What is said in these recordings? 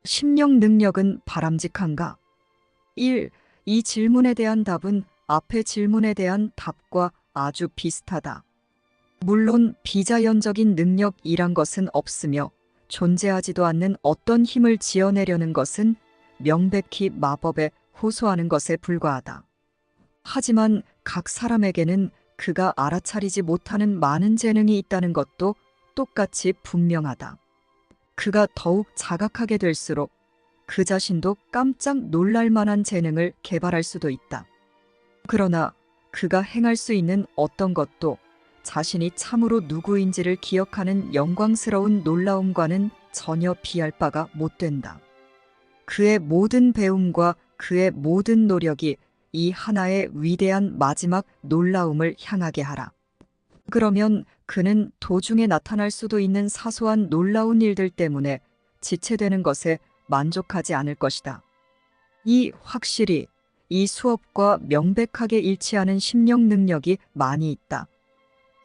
심령 능력은 바람직한가? 1. 이 질문에 대한 답은 앞의 질문에 대한 답과 아주 비슷하다. 물론 비자연적인 능력이란 것은 없으며 존재하지도 않는 어떤 힘을 지어내려는 것은 명백히 마법에 호소하는 것에 불과하다. 하지만 각 사람에게는 그가 알아차리지 못하는 많은 재능이 있다는 것도 똑같이 분명하다. 그가 더욱 자각하게 될수록 그 자신도 깜짝 놀랄 만한 재능을 개발할 수도 있다. 그러나 그가 행할 수 있는 어떤 것도 자신이 참으로 누구인지를 기억하는 영광스러운 놀라움과는 전혀 비할 바가 못 된다. 그의 모든 배움과 그의 모든 노력이 이 하나의 위대한 마지막 놀라움을 향하게 하라. 그러면 그는 도중에 나타날 수도 있는 사소한 놀라운 일들 때문에 지체되는 것에 만족하지 않을 것이다. 확실히 이 수업과 명백하게 일치하는 심령 능력이 많이 있다.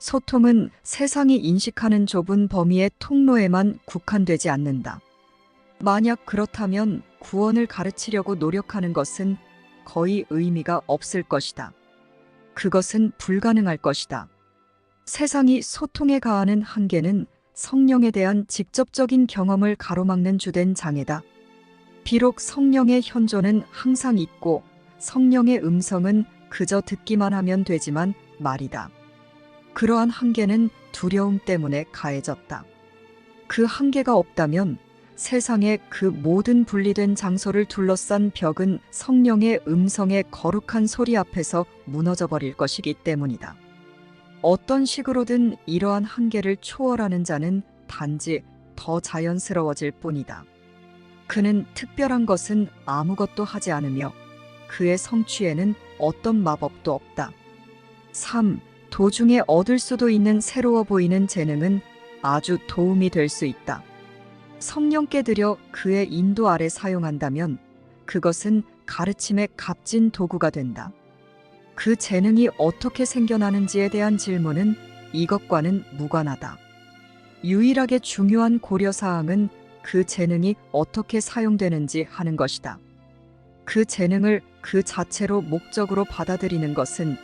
소통은 세상이 인식하는 좁은 범위의 통로에만 국한되지 않는다. 만약 그렇다면 구원을 가르치려고 노력하는 것은 거의 의미가 없을 것이다. 그것은 불가능할 것이다. 세상이 소통에 가하는 한계는 성령에 대한 직접적인 경험을 가로막는 주된 장애다. 비록 성령의 현존은 항상 있고 성령의 음성은 그저 듣기만 하면 되지만 말이다. 그러한 한계는 두려움 때문에 가해졌다. 그 한계가 없다면 세상의 그 모든 분리된 장소를 둘러싼 벽은 성령의 음성의 거룩한 소리 앞에서 무너져 버릴 것이기 때문이다. 어떤 식으로든 이러한 한계를 초월하는 자는 단지 더 자연스러워질 뿐이다. 그는 특별한 것은 아무것도 하지 않으며 그의 성취에는 어떤 마법도 없다. 3. 도중에 얻을 수도 있는 새로워 보이는 재능은 아주 도움이 될 수 있다. 성령께 드려 그의 인도 아래 사용한다면 그것은 가르침의 값진 도구가 된다. 그 재능이 어떻게 생겨나는지에 대한 질문은 이것과는 무관하다. 유일하게 중요한 고려사항은 그 재능이 어떻게 사용되는지 하는 것이다. 그 재능을 그 자체로 목적으로 받아들이는 것은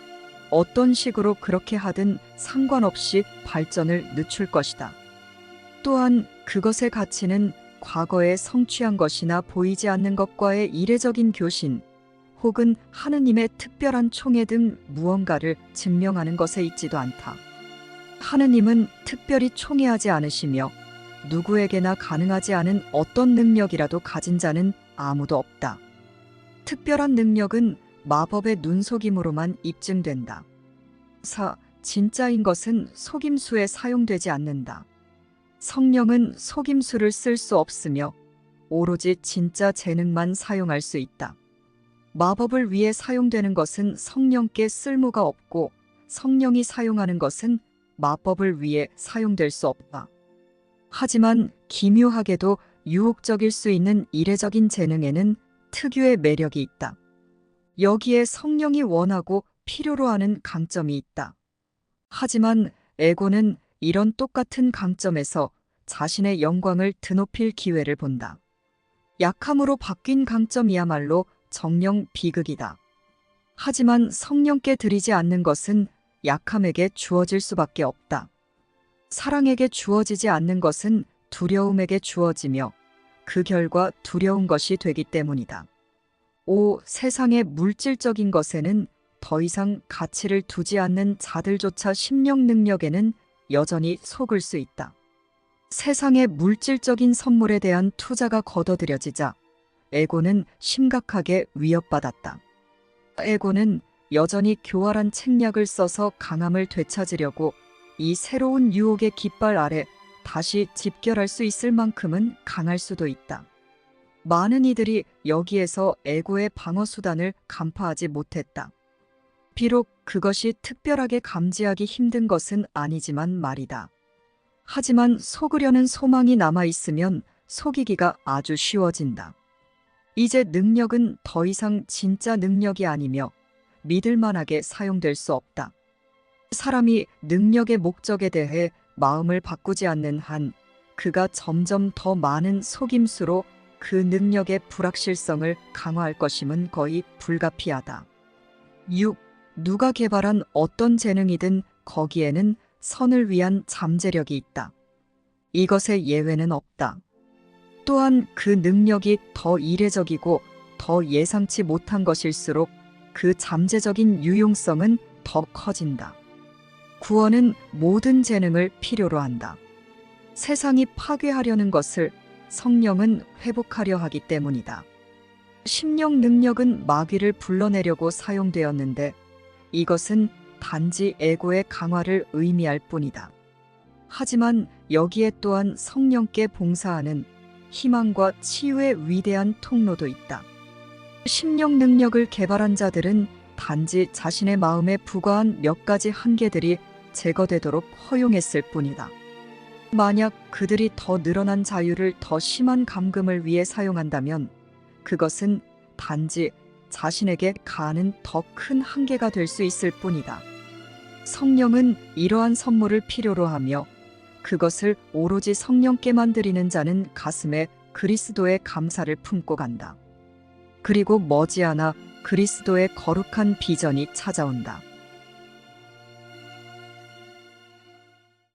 어떤 식으로 그렇게 하든 상관없이 발전을 늦출 것이다. 또한 그것의 가치는 과거에 성취한 것이나 보이지 않는 것과의 이례적인 교신, 혹은 하느님의 특별한 총애 등 무언가를 증명하는 것에 있지도 않다. 하느님은 특별히 총애하지 않으시며 누구에게나 가능하지 않은 어떤 능력이라도 가진 자는 아무도 없다. 특별한 능력은 마법의 눈속임으로만 입증된다. 4. 진짜인 것은 속임수에 사용되지 않는다. 성령은 속임수를 쓸 수 없으며 오로지 진짜 재능만 사용할 수 있다. 마법을 위해 사용되는 것은 성령께 쓸모가 없고 성령이 사용하는 것은 마법을 위해 사용될 수 없다. 하지만 기묘하게도 유혹적일 수 있는 이례적인 재능에는 특유의 매력이 있다. 여기에 성령이 원하고 필요로 하는 강점이 있다. 하지만 에고는 이런 똑같은 강점에서 자신의 영광을 드높일 기회를 본다. 약함으로 바뀐 강점이야말로 정령 비극이다. 하지만 성령께 드리지 않는 것은 약함에게 주어질 수밖에 없다. 사랑에게 주어지지 않는 것은 두려움에게 주어지며 그 결과 두려운 것이 되기 때문이다. 5. 세상의 물질적인 것에는 더 이상 가치를 두지 않는 자들조차 심령 능력에는 여전히 속을 수 있다. 세상의 물질적인 선물에 대한 투자가 거둬들여지자 에고는 심각하게 위협받았다. 에고는 여전히 교활한 책략을 써서 강함을 되찾으려고 이 새로운 유혹의 깃발 아래 다시 집결할 수 있을 만큼은 강할 수도 있다. 많은 이들이 여기에서 에고의 방어 수단을 간파하지 못했다. 비록 그것이 특별하게 감지하기 힘든 것은 아니지만 말이다. 하지만 속으려는 소망이 남아있으면 속이기가 아주 쉬워진다. 이제 능력은 더 이상 진짜 능력이 아니며 믿을만하게 사용될 수 없다. 사람이 능력의 목적에 대해 마음을 바꾸지 않는 한 그가 점점 더 많은 속임수로 그 능력의 불확실성을 강화할 것임은 거의 불가피하다. 6. 누가 개발한 어떤 재능이든 거기에는 선을 위한 잠재력이 있다. 이것에 예외는 없다. 또한 그 능력이 더 이례적이고 더 예상치 못한 것일수록 그 잠재적인 유용성은 더 커진다. 구원은 모든 재능을 필요로 한다. 세상이 파괴하려는 것을 성령은 회복하려 하기 때문이다. 심령 능력은 마귀를 불러내려고 사용되었는데 이것은 단지 에고의 강화를 의미할 뿐이다. 하지만 여기에 또한 성령께 봉사하는 희망과 치유의 위대한 통로도 있다. 심령 능력을 개발한 자들은 단지 자신의 마음에 부과한 몇 가지 한계들이 제거되도록 허용했을 뿐이다. 만약 그들이 더 늘어난 자유를 더 심한 감금을 위해 사용한다면 그것은 단지 자신에게 가하는 더 큰 한계가 될 수 있을 뿐이다. 성령은 이러한 선물을 필요로 하며 그것을 오로지 성령께만 드리는 자는 가슴에 그리스도의 감사를 품고 간다. 그리고 머지않아 그리스도의 거룩한 비전이 찾아온다.